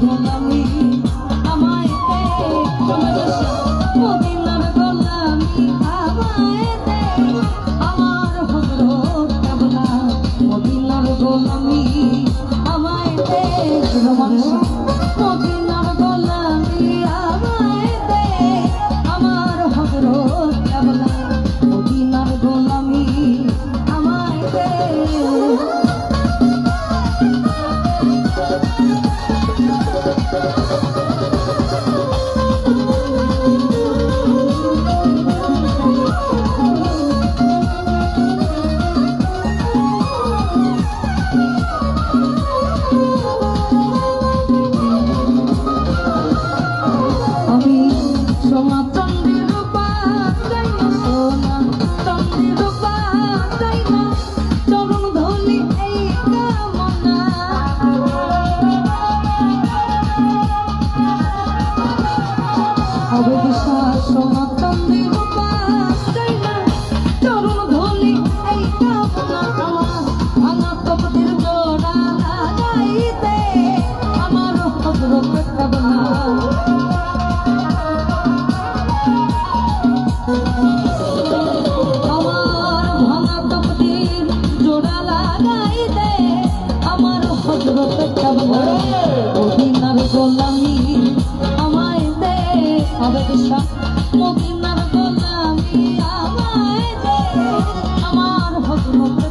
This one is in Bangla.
গোলামি আমায় দে মদিনার গোলামি আমায় দে আমার হযরত কেবলা মদিনার গোলামি আমায় দে মদিনার গোলামি আমায় দে আমার হযরত কেবলা মদিনার গোলামি আমায় দে মদিনার গোলামি আমায় দে মদিনার গোলামি আমায় দে আমার হযরত